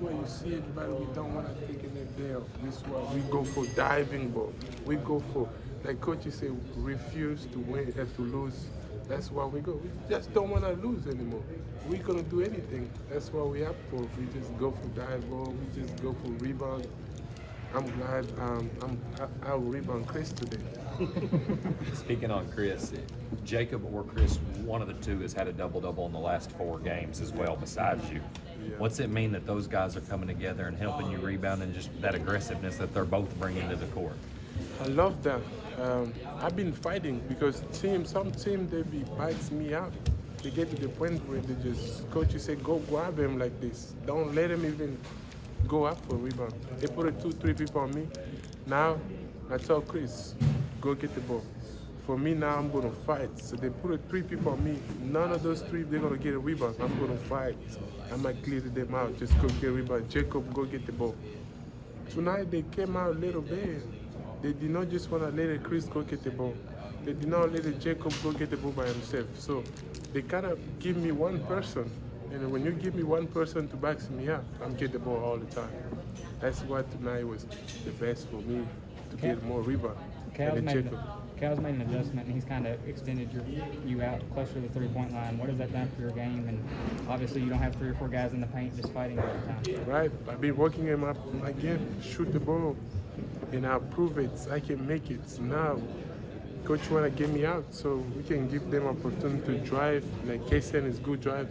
why you see everybody, we don't want to take it there. This is why we go for diving ball. We go for, like coaches say, refuse to win and to lose. That's why we go. We just don't want to lose anymore. We're going to do anything. That's what we have for. We just go for dive ball. We just go for rebound. I'm glad I'll rebound Chris today. Speaking on Chris, Jacob or Chris, one of the two has had a double-double in the last 4 games as well besides you. Yeah. What's it mean that those guys are coming together and helping you rebound and just that aggressiveness that they're both bringing to the court? I love that. I've been fighting because some team they bites me out. They get to the point where they just, coach, you say, go grab him like this. Don't let him even go up for a rebound. They put 2-3 people on me. Now, I tell Chris, go get the ball. For me now, I'm going to fight. So they put 3 people on me. None of those 3, they're going to get a rebound. I'm going to fight. I might clear them out. Just go get a rebound. Jacob, go get the ball. Tonight, they came out a little bit. They did not just want to let Chris go get the ball. They did not let Jacob go get the ball by himself. So they kind of give me one person. And when you give me one person to back me up, I'm getting the ball all the time. That's why tonight was the best for me to get more rebound. Cal's made an adjustment, and he's kind of extended you out closer to the three-point line. What has that done for your game? And obviously, you don't have 3 or 4 guys in the paint just fighting all the time. Right. I've been working him up again, shoot the ball, and I'll prove it. I can make it. Now, coach want to get me out, so we can give them opportunity to drive. Like Cason is good drive,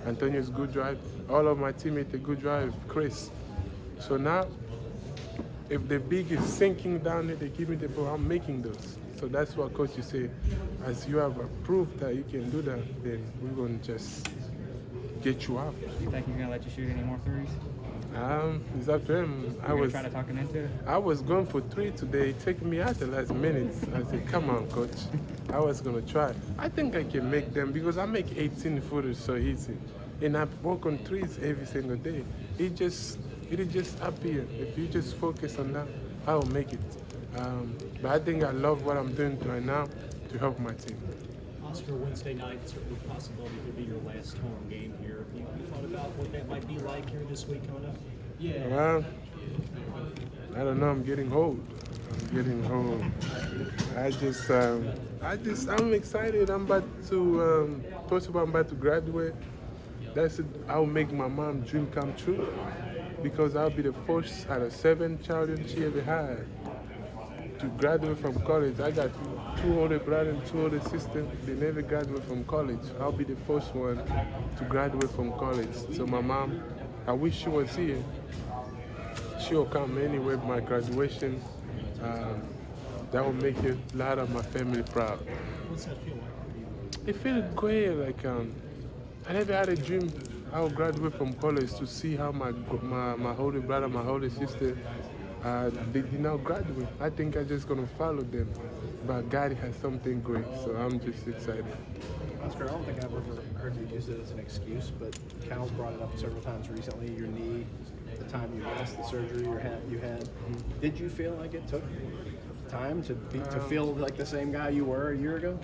Antonio is good drive. All of my teammates are good drive. Chris. So now, if the big is sinking down there, they give me the ball. I'm making those. So that's what coach say. As you have proved that you can do that, then we're going to just get you out. You think he's going to let you shoot any more threes? It's up to him. I was trying to talk him into it. I was going for 3 today. He took me out the last minute. I said, come on, coach. I was going to try. I think I can make them because I make 18-footers so easy. And I work on 3s every single day. It is just up here. If you just focus on that, I will make it. But I think I love what I'm doing right now to help my team. Oscar, Wednesday night, certainly a possibility could be your last home game here. Have you thought about what that might be like here this week coming up? Yeah. Well, I don't know. I'm getting old. I'm excited. I'm about to, first of all, I'm about to graduate. That's it. I'll make my mom's dream come true because I'll be the first out of 7 children she ever had to graduate from college. I got 2 older brothers and 2 older sisters. They never graduated from college. I'll be the first one to graduate from college. So my mom, I wish she was here. She'll come anyway with my graduation. That will make a lot of my family proud. What's that feel like? It feels great. Like I never had a dream I would graduate from college to see how my older brother, my older sister, they did not graduate. I think I'm just gonna follow them. But God has something great, so I'm just excited. Oscar, I don't think I've ever heard you use it as an excuse, but Cal's brought it up several times recently. Your knee, the time you missed, the surgery you had. Did you feel like it took time to feel like the same guy you were a year ago?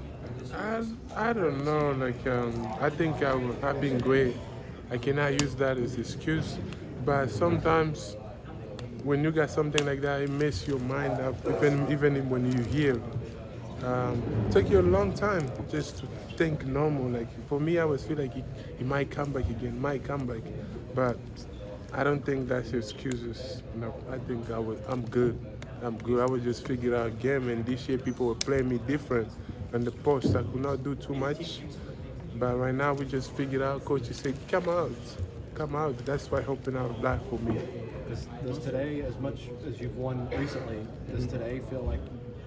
I don't know. Like I think I've been great. I cannot use that as an excuse, but sometimes when you got something like that, it messes your mind up. Even when you heal, it took you a long time just to think normal. Like for me, I always feel like he might come back again, but I don't think that's excuses. No, I think I'm good. I would just figure out a game, and this year people were playing me different. On the post, I could not do too much. But right now, we just figured out, coach said, come out. That's why helping out a lot for me. Does today, as much as you've won recently, does today feel like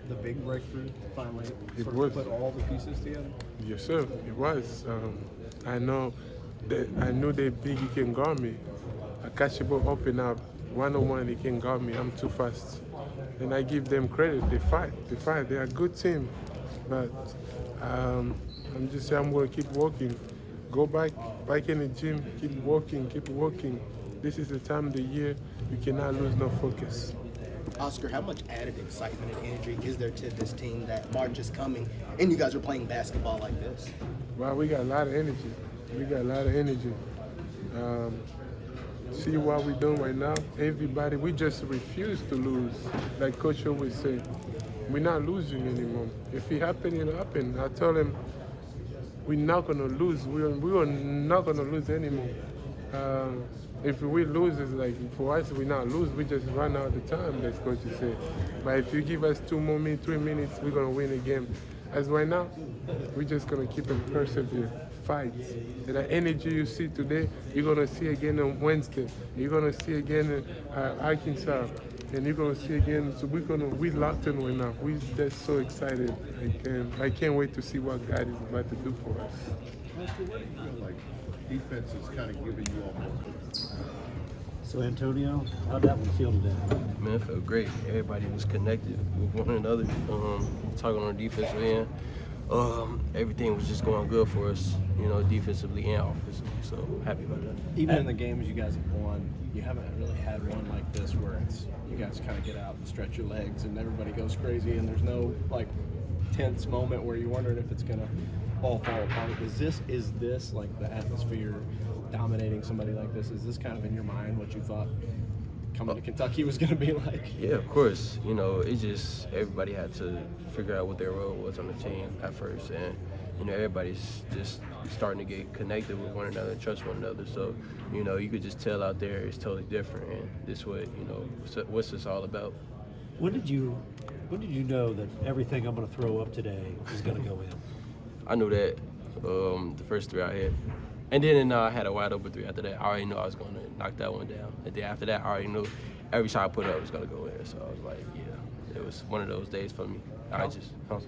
the big breakthrough to finally put all the pieces together? Yes, sir. It was. I knew that big he can guard me. I catch the ball open up. 1-on-1, he can guard me. I'm too fast. And I give them credit. They fight. They're a good team. But I'm just saying I'm going to keep working. Go back in the gym, keep working. This is the time of the year you cannot lose no focus. Oscar, how much added excitement and energy is there to this team that March is coming and you guys are playing basketball like this? Well, we got a lot of energy. see what we're doing right now. Everybody, we just refuse to lose. Like Coach always say, we're not losing anymore. If it happened, it happened. I tell him, we're not gonna lose. We are not gonna lose anymore. If we lose, it's like for us, we not lose. We just run out of time. That's what you say. But if you give us 2 more minutes, 3 minutes, we're gonna win a game. As right now, we're just gonna keep and persevere, fight. And the energy you see today, you're gonna see again on Wednesday. You're gonna see again in Arkansas, and you're gonna see again. So we locked in right now. We're just so excited. I can't wait to see what God is about to do for us. Oscar, what do you feel like defense is kind of giving you all more confidence? So Antonio, how'd that one feel today? Man, it felt great. Everybody was connected with one another. Talking on the defensive end, everything was just going good for us, defensively and offensively. So happy about that. Even in the games you guys have won, you haven't really had one like this where it's you guys kind of get out and stretch your legs and everybody goes crazy and there's no like tense moment where you're wondering if it's gonna all fall apart. Is this like the atmosphere dominating somebody like this? Is this kind of in your mind what you thought coming to Kentucky was going to be like? Yeah, of course. It's just everybody had to figure out what their role was on the team at first, and everybody's just starting to get connected with one another and trust one another. So you could just tell out there it's totally different, and this what what's this all about. When did you know that everything I'm going to throw up today is going to go in? I knew that the first 3 I hit. And then I had a wide open 3 after that. I already knew I was going to knock that one down. And then after that, I already knew every shot I put up was going to go in. So I was like, yeah, it was one of those days for me. I was just hot.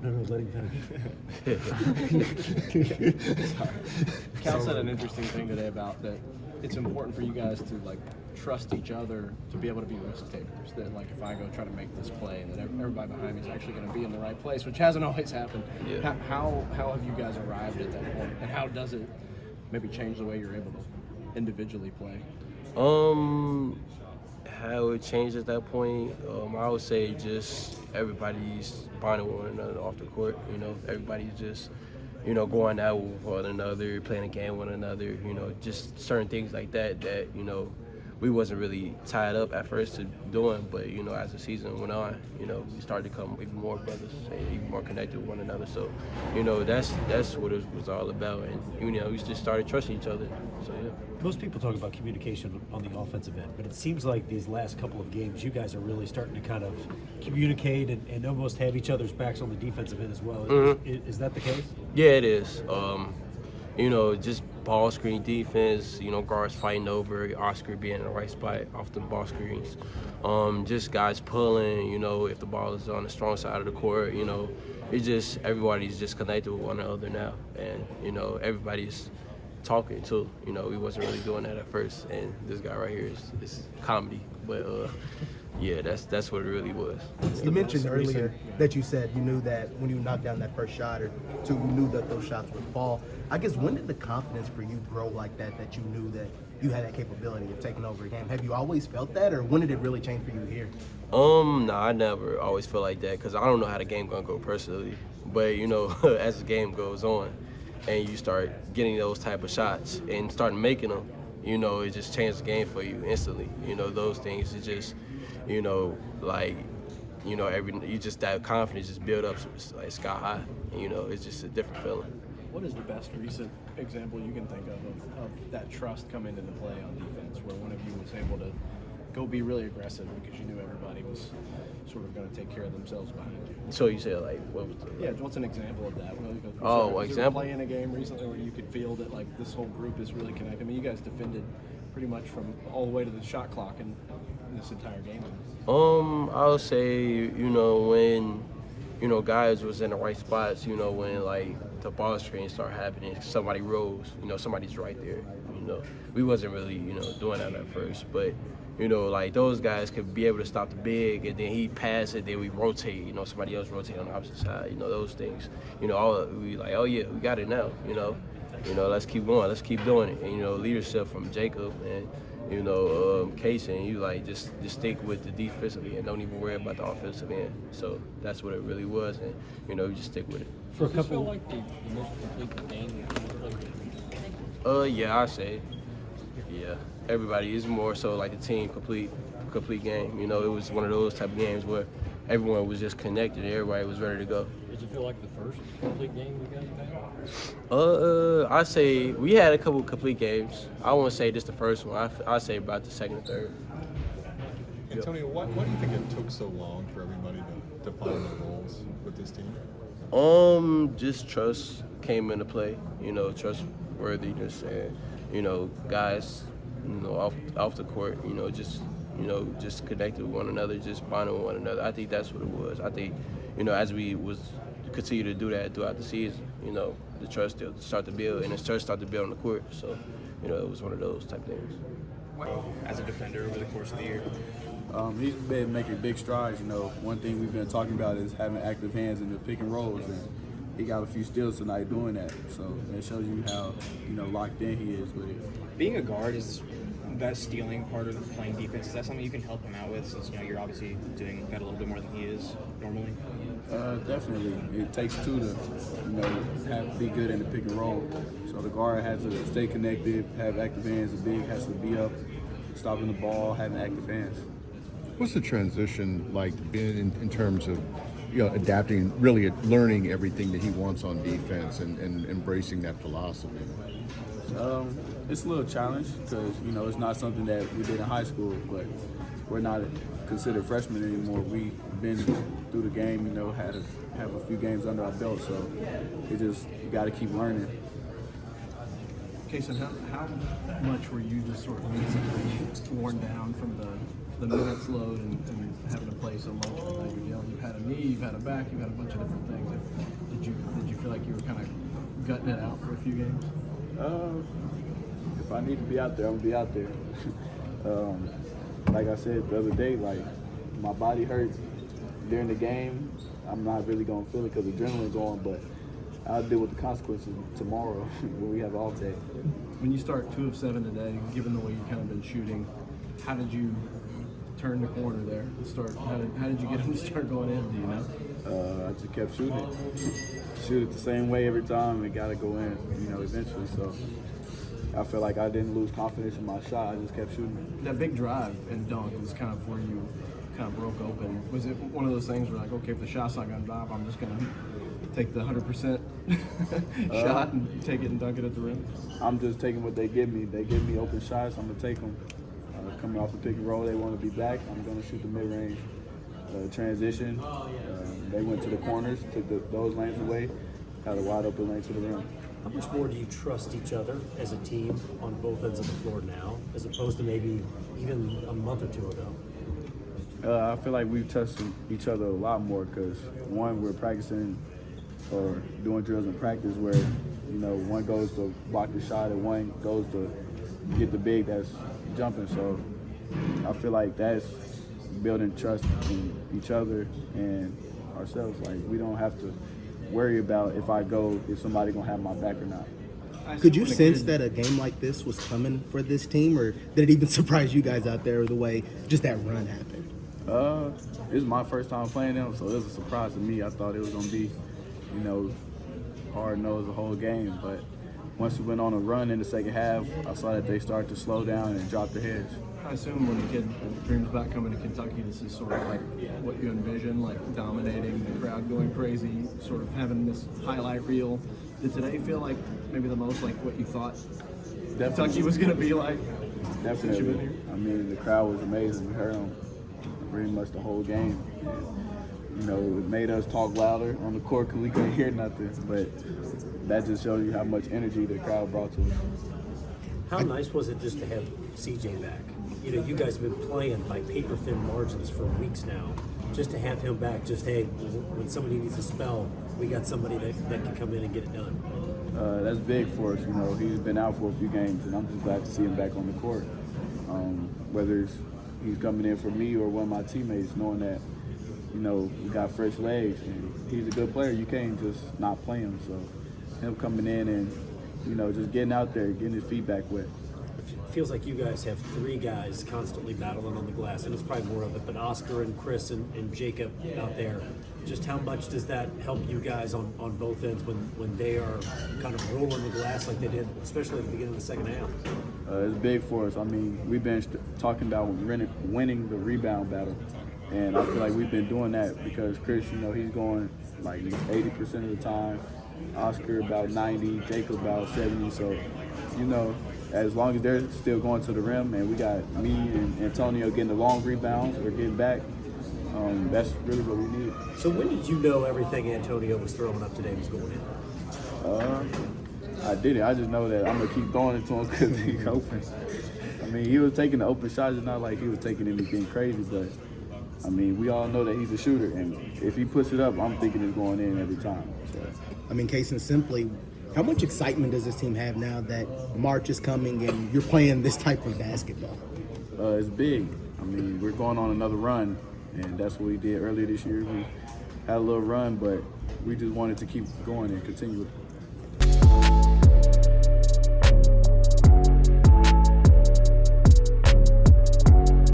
No, let him finish. Cal said an interesting thing today about that it's important for you guys to like trust each other to be able to be risk takers. That like if I go try to make this play, that everybody behind me is actually going to be in the right place, which hasn't always happened. Yeah. How have you guys arrived at that point, and how does it maybe change the way you're able to individually play? How it changed at that point, I would say just everybody's bonding with one another off the court. Everybody's just going out with one another, playing a game with one another. Just certain things like that we wasn't really tied up at first to doing, but as the season went on, we started to become even more brothers and even more connected with one another. So, that's what it was all about, and we just started trusting each other. So yeah. Most people talk about communication on the offensive end, but it seems like these last couple of games, you guys are really starting to kind of communicate and almost have each other's backs on the defensive end as well. Mm-hmm. Is that the case? Yeah, it is. Just ball screen defense, guards fighting over, Oscar being in the right spot off the ball screens. Just guys pulling, if the ball is on the strong side of the court, it's just everybody's just connected with one another now. And, everybody's talking too. We wasn't really doing that at first. And this guy right here is comedy. But, yeah, that's what it really was. You mentioned earlier that you said you knew that when you knocked down that first shot or two, you knew that those shots would fall. I guess when did the confidence for you grow like that you knew that you had that capability of taking over a game? Have you always felt that, or when did it really change for you here? No, I never always felt like that because I don't know how the game gonna go personally. But as the game goes on, and you start getting those type of shots and start making them, it just changes the game for you instantly. Those things, it just, that confidence just build up like sky high. It's just a different feeling. What is the best recent example you can think of that trust come into the play on defense, where one of you was able to go be really aggressive because you knew everybody was sort of going to take care of themselves behind you? So you said what was what's an example of that? Example? Playing a game recently where you could feel that like this whole group is really connected. I mean, you guys defended pretty much from all the way to the shot clock in this entire game. I would say when guys was in the right spots. When like the ball screen start happening, somebody rose. Somebody's right there. We wasn't really doing that at first, but. Like those guys could be able to stop the big, and then he pass it, then we rotate, somebody else rotate on the opposite side, those things. All we like, oh yeah, we got it now, let's keep going, let's keep doing it. And, leadership from Jacob and, Cason, you like just stick with the defensive end, don't even worry about the offensive end. So that's what it really was, and, you just stick with it. For a couple. Feel like the most complete game Yeah, I say, yeah. Everybody is more so like a team, complete game. You know, it was one of those type of games where everyone was just connected. Everybody was ready to go. Did you feel like the first complete game you guys had? I say we had a couple complete games. I won't say this the first one. I say about the second and third. Antonio, why do you think it took so long for everybody to find their roles with this team? Just trust came into play. You know, trustworthiness, and you know, guys, you know, off the court, you know, just connected with one another, just bonding with one another. I think that's what it was. I think, you know, as we continue to do that throughout the season, you know, the trust still start to build, and the trust start to build on the court. So, you know, it was one of those type things. As a defender over the course of the year? He's been making big strides. You know, one thing we've been talking about is having active hands in the pick and rolls, and he got a few steals tonight doing that. So it shows you how, you know, locked in he is with it. Being a guard, is that stealing part of playing defense, is that something you can help him out with, since, you know, you're obviously doing that a little bit more than he is normally? Definitely. It takes two to, you know, be good in the pick and roll. So the guard has to stay connected, have active hands. The big has to be up, stopping the ball, having active hands. What's the transition like been in terms of, you know, adapting, really learning everything that he wants on defense and embracing that philosophy? It's a little challenge because, you know, it's not something that we did in high school, but we're not considered freshmen anymore. We've been through the game, you know, have a few games under our belt, so you got to keep learning. Cason, how much were you just sort of physically worn down from the minutes load and having to play so much? You know, you've had a knee, you've had a back, you've had a bunch of different things. Did you feel like you were kind of gutting it out for a few games? If I need to be out there, I'm gonna be out there. Like I said the other day, like my body hurts during the game. I'm not really gonna feel it because adrenaline's going, but I'll deal with the consequences tomorrow when we have off day. When you start 2 of 7 today, given the way you've kind of been shooting, how did you turn the corner there and start? How did you get them to start going in? Do you know? I just kept shooting it. Shoot it the same way every time, and it got to go in, you know, eventually. So I feel like I didn't lose confidence in my shot. I just kept shooting. That big drive and dunk was kind of where you kind of broke open. Was it one of those things where, like, okay, if the shot's not going to drop, I'm just going to take the 100% shot and take it and dunk it at the rim? I'm just taking what they give me. They give me open shots, I'm going to take them. Coming off the pick and roll, they want to be back. I'm going to shoot the mid-range transition. They went to the corners, took those lanes away, had a wide open lane to the rim. How much more do you trust each other as a team on both ends of the floor now, as opposed to maybe even a month or two ago? I feel like we've trusted each other a lot more because, one, we're practicing or doing drills in practice where, you know, one goes to block the shot and one goes to get the big that's jumping. So I feel like that's building trust in each other and ourselves. Like, we don't have to worry about if somebody gonna have my back or not. Could you sense that a game like this was coming for this team, or did it even surprise you guys out there the way just that run happened? This is my first time playing them, so it was a surprise to me. I thought it was gonna be, you know, hard-nosed the whole game, but once we went on a run in the second half, I saw that they started to slow down and drop their heads. I assume when a kid dreams about coming to Kentucky, this is sort of like what you envision, like dominating the crowd, going crazy, sort of having this highlight reel. Did today feel like maybe the most like what you thought Kentucky was going to be like? Definitely. Since you've been here? I mean, the crowd was amazing. We heard them pretty much the whole game. And, you know, it made us talk louder on the court because we couldn't hear nothing, but that just shows you how much energy the crowd brought to us. How nice was it just to have CJ back? You know, you guys have been playing by paper-thin margins for weeks now. Just to have him back, just, hey, when somebody needs a spell, we got somebody that can come in and get it done. That's big for us. You know, he's been out for a few games, and I'm just glad to see him back on the court. Whether he's coming in for me or one of my teammates, knowing that, you know, we got fresh legs, and he's a good player. You can't just not play him. So him coming in and, you know, just getting out there, getting his feet back wet. it feels like you guys have three guys constantly battling on the glass, and it's probably more of it, but Oscar and Chris and Jacob out there, just how much does that help you guys on both ends when they are kind of rolling the glass like they did, especially at the beginning of the second half? It's big for us. I mean, we've been talking about winning the rebound battle, and I feel like we've been doing that because Chris, you know, he's going like 80% of the time, Oscar about 90, Jacob about 70, so, you know, as long as they're still going to the rim and we got me and Antonio getting the long rebounds or getting back, that's really what we need. So when did you know everything Antonio was throwing up today was going in? I didn't. I just know that I'm going to keep throwing it to him because he's open. I mean, he was taking the open shots. It's not like he was taking anything crazy, but, I mean, we all know that he's a shooter, and if he puts it up, I'm thinking it's going in every time. So. I mean, Cason, simply, how much excitement does this team have now that March is coming and you're playing this type of basketball? It's big. I mean, we're going on another run, and that's what we did earlier this year. We had a little run, but we just wanted to keep going and continue it.